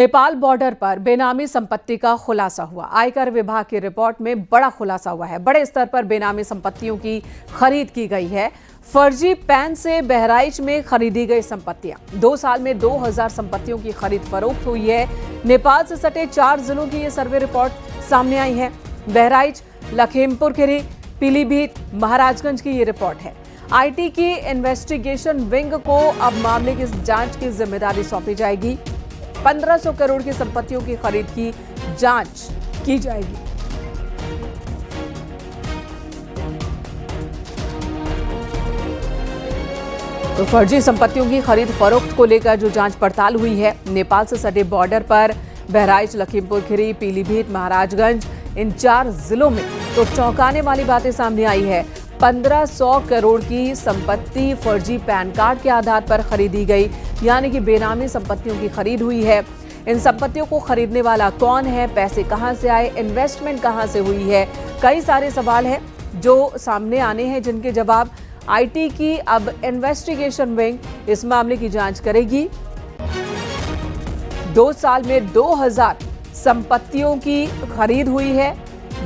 Nepal border पर बेनामी संपत्ति का खुलासा हुआ। आयकर विभाग की रिपोर्ट में बड़ा खुलासा हुआ है। बड़े स्तर पर बेनामी संपत्तियों की खरीद की गई है। फर्जी पैन से बहराइच में खरीदी गई संपत्तियां। 2 साल में 2000 संपत्तियों की खरीद फरोख्त हुई है। नेपाल से सटे 4 जिलों की ये सर्वे रिपोर्ट सामने आई है। बहराइच, लखीमपुर खीरी, पीलीभीत, महाराजगंज की ये रिपोर्ट है। आईटी की इन्वेस्टिगेशन विंग को अब मामले की जांच की जिम्मेदारी सौंपी जाएगी। 1500 करोड़ की संपत्तियों की खरीद की जांच की जाएगी। तो फर्जी संपत्तियों की खरीद फरोख्त को लेकर जो जांच पड़ताल हुई है, नेपाल से सटे बॉर्डर पर बहराइच, लखीमपुर खीरी, पीलीभीत, महाराजगंज, इन 4 जिलों में तो चौंकाने वाली बातें सामने आई है। 1500 करोड़ की संपत्ति फर्जी पैन कार्ड के आधार पर खरीदी गई, यानी कि बेनामी संपत्तियों की खरीद हुई है। इन संपत्तियों को खरीदने वाला कौन है, पैसे कहां से आए, इन्वेस्टमेंट कहां से हुई है, कई सारे सवाल हैं जो सामने आने हैं, जिनके जवाब आईटी की अब इन्वेस्टिगेशन विंग इस मामले की जांच करेगी। 2 साल में 2000 संपत्तियों की खरीद हुई है,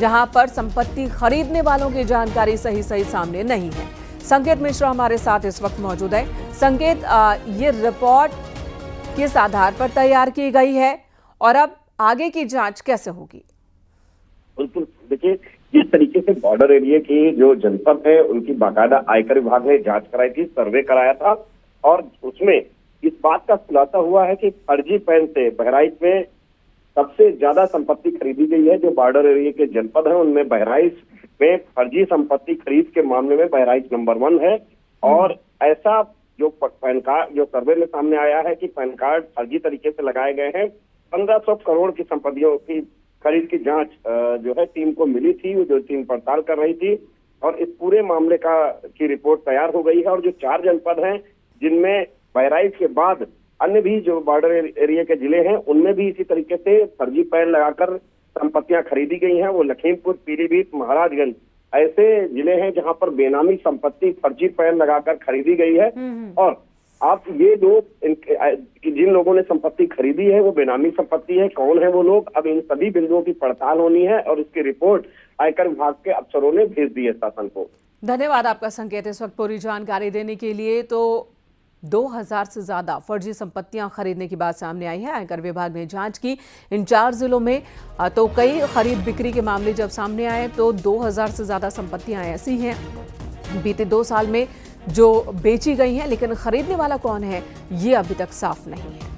जहां पर संपत्ति खरीदने वालों की जानकारी सही सामने नहीं है। संकेत मिश्रा हमारे साथ इस वक्त मौजूद है। संकेत, ये रिपोर्ट किस आधार पर तैयार की गई है और अब आगे की जांच कैसे होगी? बिल्कुल, देखिए, जिस तरीके से बॉर्डर एरिया की जो जनपद है उनकी बाकायदा आयकर विभाग ने जांच कराई थी, सर्वे कराया था, और उसमें इस बात का खुलासा हुआ है कि फर्जी पैन से बहराइच में सबसे ज्यादा संपत्ति खरीदी गई है। जो बॉर्डर एरिया के जनपद हैं उनमें बहराइच में फर्जी संपत्ति खरीद के मामले में बहराइच नंबर 1 है। और ऐसा जो पैन कार्ड जो सर्वे में सामने आया है कि पैन कार्ड फर्जी तरीके से लगाए गए हैं। 1500 करोड़ की संपत्तियों की खरीद की जांच जो है टीम को मिली थी, जो टीम पड़ताल कर रही थी, और इस पूरे मामले की रिपोर्ट तैयार हो गई है। और जो 4 जनपद हैं जिनमें बहराइच के बाद अन्य भी जो बॉर्डर एरिया के जिले हैं उनमें भी इसी तरीके से फर्जी पैन लगाकर संपत्तियां खरीदी गई हैं। वो लखीमपुर, पीलीभीत, महाराजगंज ऐसे जिले हैं जहां पर बेनामी संपत्ति फर्जी पैन लगाकर खरीदी गई है। और आप ये लोग जिन लोगों ने संपत्ति खरीदी है वो बेनामी संपत्ति है, कौन है वो लोग, अब इन सभी बिंदुओं की पड़ताल होनी है और इसकी रिपोर्ट आयकर विभाग के अफसरों ने भेज दी है शासन को। धन्यवाद आपका संकेत, इस वक्त पूरी जानकारी देने के लिए। तो 2000 से ज्यादा फर्जी संपत्तियां खरीदने की बात सामने आई है। आयकर विभाग ने जांच की इन 4 जिलों में, तो कई खरीद बिक्री के मामले जब सामने आए तो 2000 से ज्यादा संपत्तियां ऐसी हैं बीते 2 साल में जो बेची गई हैं, लेकिन खरीदने वाला कौन है ये अभी तक साफ नहीं है।